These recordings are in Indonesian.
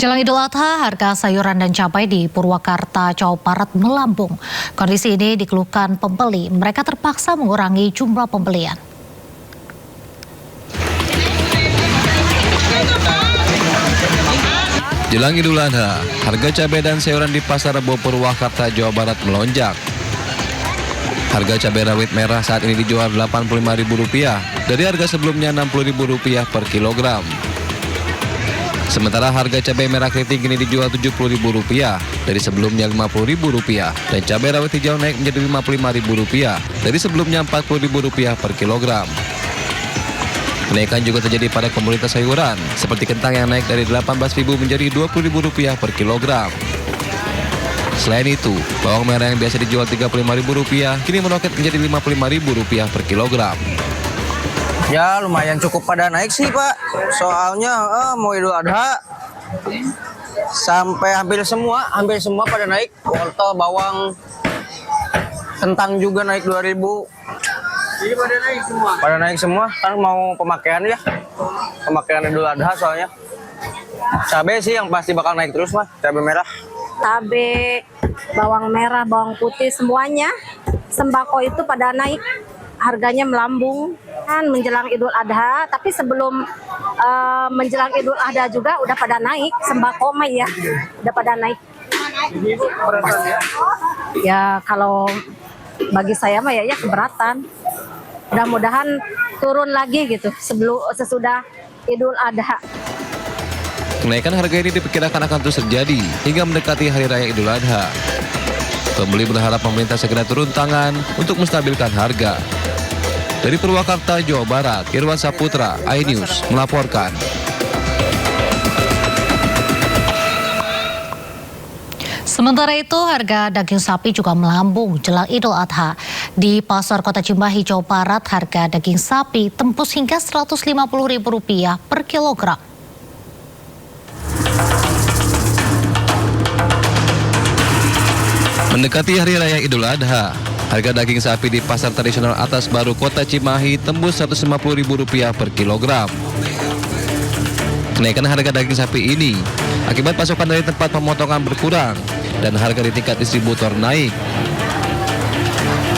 Jelang Idul Adha, harga sayuran dan cabai di Purwakarta, Jawa Barat melambung. Kondisi ini dikeluhkan pembeli. Mereka terpaksa mengurangi jumlah pembelian. Jelang Idul Adha, harga cabai dan sayuran di Pasar Rebo Purwakarta, Jawa Barat melonjak. Harga cabai rawit merah saat ini dijual Rp85.000 dari harga sebelumnya Rp60.000 per kilogram. Sementara harga cabai merah keriting kini dijual Rp70.000 dari sebelumnya Rp50.000 dan cabai rawit hijau naik menjadi Rp55.000 dari sebelumnya Rp40.000 per kilogram. Kenaikan juga terjadi pada komoditas sayuran seperti kentang yang naik dari Rp18.000 menjadi Rp20.000 per kilogram. Selain itu, bawang merah yang biasa dijual Rp35.000 kini meroket menjadi Rp55.000 per kilogram. Ya lumayan cukup pada naik sih Pak, soalnya mau Idul Adha sampai hampir semua pada naik. Wortel, bawang, kentang juga naik 2.000. Jadi pada naik semua kan mau pemakaian ya, pemakaian Idul Adha soalnya. Cabai sih yang pasti bakal naik terus mah, cabai merah. Cabai, bawang merah, bawang putih semuanya, sembako itu pada naik. Harganya melambung kan menjelang Idul Adha, tapi sebelum menjelang Idul Adha juga udah pada naik, sembako mah ya udah pada naik. Ya kalau bagi saya mah ya keberatan. Mudah-mudahan turun lagi gitu sesudah Idul Adha. Kenaikan harga ini diperkirakan akan terus terjadi hingga mendekati Hari Raya Idul Adha. Pembeli berharap pemerintah segera turun tangan untuk menstabilkan harga. Dari Purwakarta, Jawa Barat, Irwan Saputra, iNews melaporkan. Sementara itu, harga daging sapi juga melambung jelang Idul Adha. Di Pasar Kota Cimahi, Jawa Barat, harga daging sapi tembus hingga Rp150.000 per kilogram. Mendekati Hari Raya Idul Adha, harga daging sapi di Pasar Tradisional Atas Baru Kota Cimahi tembus Rp150.000 per kilogram. Kenaikan harga daging sapi ini akibat pasokan dari tempat pemotongan berkurang dan harga di tingkat distributor naik.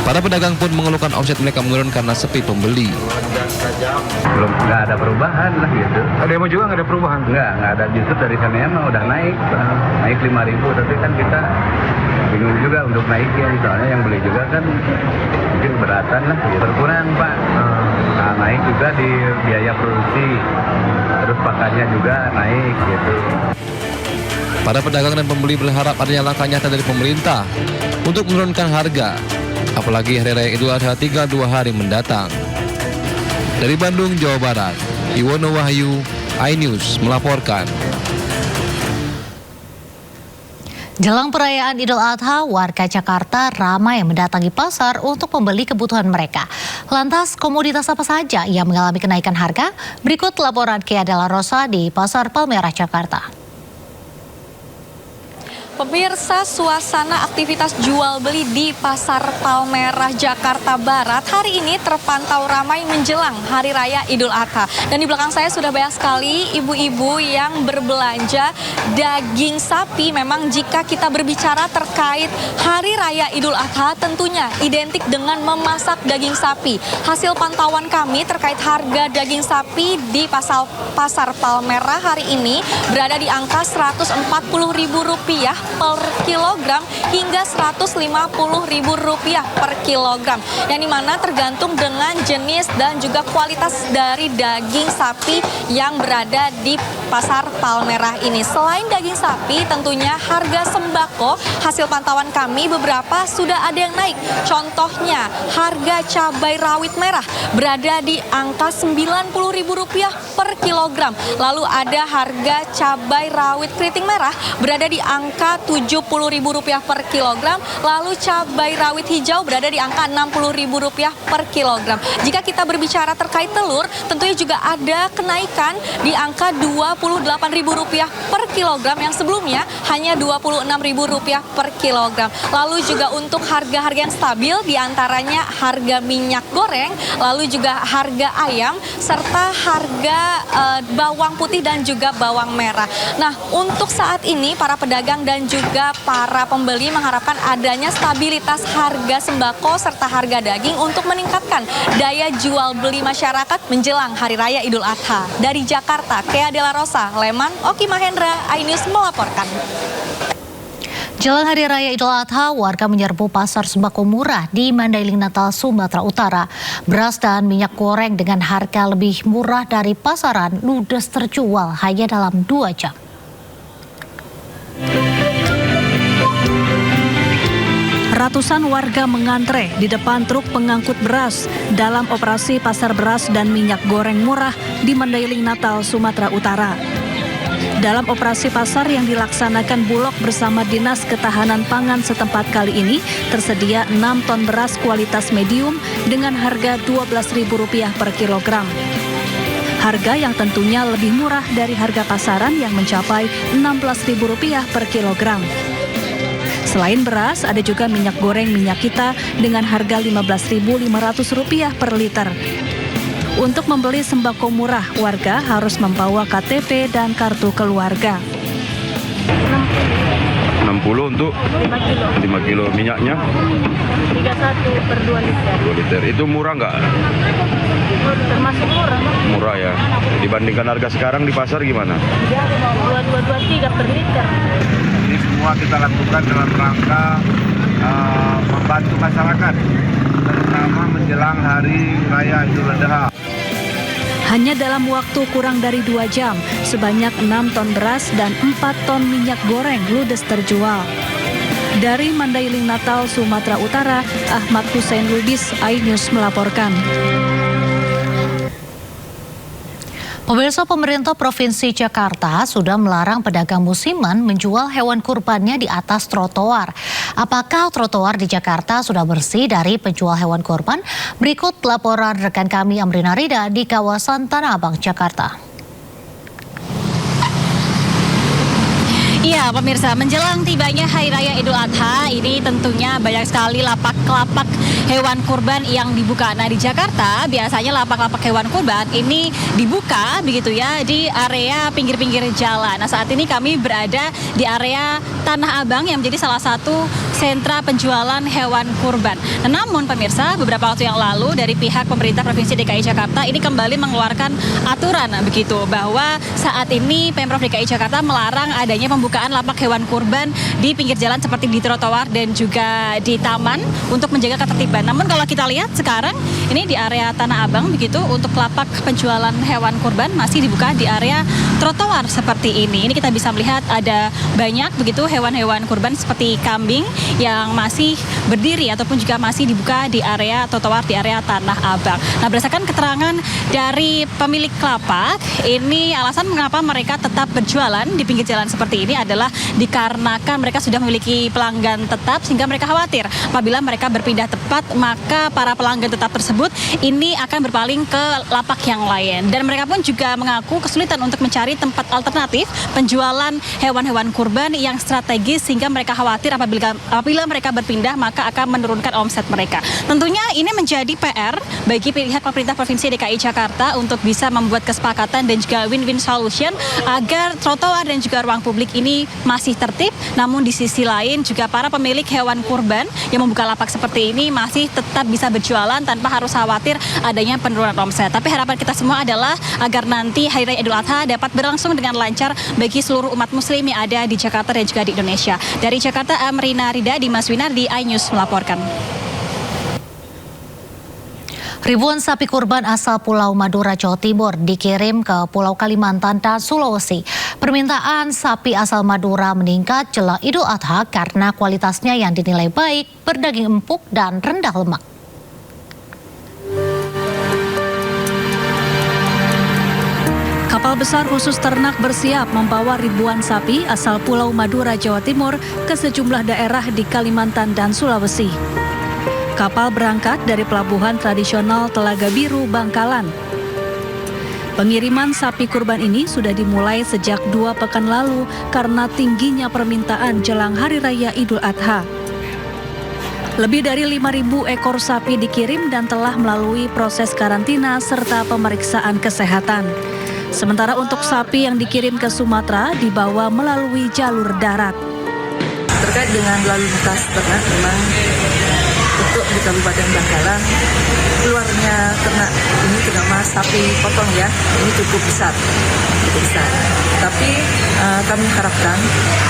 Para pedagang pun mengeluhkan omset mereka menurun karena sepi pembeli. Belum, nggak ada perubahan lah gitu. Ada yang mau juga nggak ada perubahan? Nggak ada. Justru dari sana emang udah naik 5.000, tapi kan kita bingung juga untuk naikin, soalnya yang beli juga kan mungkin keberatan lah, ya berkurang Pak. Nah, naik juga di biaya produksi, terus pakannya juga naik gitu. Para pedagang dan pembeli berharap adanya langkah nyata dari pemerintah untuk menurunkan harga, apalagi Hari Raya Idul Adha tinggal 2 hari mendatang. Dari Bandung, Jawa Barat, Iwono Wahyu, iNews melaporkan. Jelang perayaan Idul Adha, warga Jakarta ramai mendatangi pasar untuk membeli kebutuhan mereka. Lantas, komoditas apa saja yang mengalami kenaikan harga? Berikut laporan Kia Della Rosa di Pasar Palmerah, Jakarta. Pemirsa, suasana aktivitas jual beli di Pasar Palmerah, Jakarta Barat hari ini terpantau ramai menjelang Hari Raya Idul Adha. Dan di belakang saya sudah banyak sekali ibu-ibu yang berbelanja daging sapi. Memang jika kita berbicara terkait Hari Raya Idul Adha tentunya identik dengan memasak daging sapi. Hasil pantauan kami terkait harga daging sapi di Pasar Palmerah hari ini berada di angka Rp140.000 per kilogram hingga Rp150.000 per kilogram, yang dimana tergantung dengan jenis dan juga kualitas dari daging sapi yang berada di Pasar Palmerah ini. Selain daging sapi, tentunya harga sembako hasil pantauan kami beberapa sudah ada yang naik. Contohnya harga cabai rawit merah berada di angka Rp90.000 per kilogram. Lalu ada harga cabai rawit keriting merah berada di angka angka Rp70.000 per kilogram, lalu cabai rawit hijau berada di angka Rp60.000 per kilogram. Jika kita berbicara terkait telur, tentunya juga ada kenaikan di angka Rp28.000 per kilogram yang sebelumnya hanya Rp26.000 per kilogram. Lalu juga untuk harga-harga yang stabil diantaranya harga minyak goreng, lalu juga harga ayam, serta harga bawang putih dan juga bawang merah. Nah, untuk saat ini para pedagang dan juga para pembeli mengharapkan adanya stabilitas harga sembako serta harga daging untuk meningkatkan daya jual beli masyarakat menjelang Hari Raya Idul Adha. Dari Jakarta, Kea Dela Rosa, Leman, Oki Mahendra, iNews melaporkan. Jelang Hari Raya Idul Adha, warga menyerbu pasar sembako murah di Mandailing Natal, Sumatera Utara. Beras dan minyak goreng dengan harga lebih murah dari pasaran ludes terjual hanya dalam 2 jam. Ratusan warga mengantre di depan truk pengangkut beras dalam operasi pasar beras dan minyak goreng murah di Mandailing Natal, Sumatera Utara. Dalam operasi pasar yang dilaksanakan Bulog bersama Dinas Ketahanan Pangan setempat kali ini, tersedia 6 ton beras kualitas medium dengan harga Rp12.000 per kilogram. Harga yang tentunya lebih murah dari harga pasaran yang mencapai Rp16.000 per kilogram. Selain beras, ada juga minyak goreng minyak kita dengan harga Rp15.500 per liter. Untuk membeli sembako murah, warga harus membawa KTP dan kartu keluarga. 60 untuk 5 kilo minyaknya 31 per 2 liter. 2 liter. Itu murah nggak? Termasuk murah. Murah ya. Dibandingkan harga sekarang di pasar gimana? 2223 per liter. Ini semua kita lakukan dalam rangka membantu masyarakat, terutama menjelang Hari Raya Idul Adha. Hanya dalam waktu kurang dari 2 jam, sebanyak 6 ton beras dan 4 ton minyak goreng ludes terjual. Dari Mandailing Natal, Sumatera Utara, Ahmad Hussein Lubis, iNews melaporkan. Pemirsa, pemerintah Provinsi Jakarta sudah melarang pedagang musiman menjual hewan kurbannya di atas trotoar. Apakah trotoar di Jakarta sudah bersih dari penjual hewan kurban? Berikut laporan rekan kami Amrina Rida di kawasan Tanah Abang, Jakarta. Iya pemirsa, menjelang tibanya Hari Raya Idul Adha, ini tentunya banyak sekali lapak-lapak hewan kurban yang dibuka. Nah di Jakarta biasanya lapak-lapak hewan kurban ini dibuka begitu ya di area pinggir-pinggir jalan. Nah saat ini kami berada di area Tanah Abang yang menjadi salah satu sentra penjualan hewan kurban. Nah, namun pemirsa, beberapa waktu yang lalu dari pihak pemerintah Provinsi DKI Jakarta ini kembali mengeluarkan aturan begitu bahwa saat ini Pemprov DKI Jakarta melarang adanya pembukaan lapak hewan kurban di pinggir jalan seperti di trotoar dan juga di taman untuk menjaga ketertiban. Namun kalau kita lihat sekarang ini di area Tanah Abang begitu untuk lapak penjualan hewan kurban masih dibuka di area trotoar seperti ini. Ini kita bisa melihat ada banyak begitu hewan-hewan kurban seperti kambing yang masih berdiri ataupun juga masih dibuka di area trotoar di area Tanah Abang. Nah berdasarkan keterangan dari pemilik lapak, ini alasan mengapa mereka tetap berjualan di pinggir jalan seperti ini adalah dikarenakan mereka sudah memiliki pelanggan tetap sehingga mereka khawatir apabila mereka berpindah tempat maka para pelanggan tetap tersebut ini akan berpaling ke lapak yang lain. Dan mereka pun juga mengaku kesulitan untuk mencari tempat alternatif penjualan hewan-hewan kurban yang strategis sehingga mereka khawatir apabila mereka berpindah maka akan menurunkan omset mereka. Tentunya ini menjadi PR bagi pihak pemerintah Provinsi DKI Jakarta untuk bisa membuat kesepakatan dan juga win-win solution agar trotoar dan juga ruang publik ini masih tertib, namun di sisi lain juga para pemilik hewan kurban yang membuka lapak seperti ini masih tetap bisa berjualan tanpa harus khawatir adanya penurunan omset. Tapi harapan kita semua adalah agar nanti Hari Raya Idul Adha dapat berlangsung dengan lancar bagi seluruh umat muslim yang ada di Jakarta dan juga di Indonesia. Dari Jakarta, Amrina Rida, Dimas Winar di iNews melaporkan. Ribuan sapi kurban asal Pulau Madura, Jawa Timur dikirim ke Pulau Kalimantan dan Sulawesi. Permintaan sapi asal Madura meningkat jelang Idul Adha karena kualitasnya yang dinilai baik, berdaging empuk dan rendah lemak. Kapal Kapal besar khusus ternak bersiap membawa ribuan sapi asal Pulau Madura, Jawa Timur ke sejumlah daerah di Kalimantan dan Sulawesi. Kapal berangkat dari pelabuhan tradisional Telaga Biru, Bangkalan. Pengiriman sapi kurban ini sudah dimulai sejak 2 pekan lalu karena tingginya permintaan jelang Hari Raya Idul Adha. Lebih dari 5.000 ekor sapi dikirim dan telah melalui proses karantina serta pemeriksaan kesehatan. Sementara untuk sapi yang dikirim ke Sumatera dibawa melalui jalur darat. Terkait dengan lalu lintas ternak, memang untuk di Kabupaten Bangkalan keluarnya ternak ini terutama sapi potong ya, ini cukup besar. Tapi kami harapkan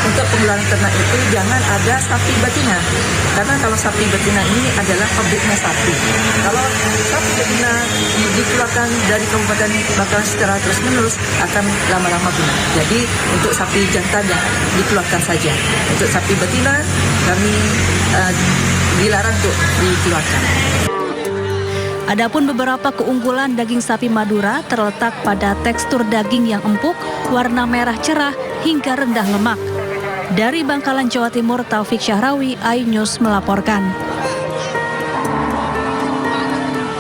untuk pengeluaran ternak itu jangan ada sapi betina, karena kalau sapi betina ini adalah pabriknya sapi. Kalau sapi betina dikeluarkan dari Kabupaten Bangkalan secara terus-menerus akan lama-lama punah. Jadi untuk sapi jantan dikeluarkan saja. Untuk sapi betina kami dilarang untuk dikeluarkan. Adapun beberapa keunggulan daging sapi Madura terletak pada tekstur daging yang empuk, warna merah cerah hingga rendah lemak. Dari Bangkalan, Jawa Timur, Taufik Syahrawi, iNews melaporkan.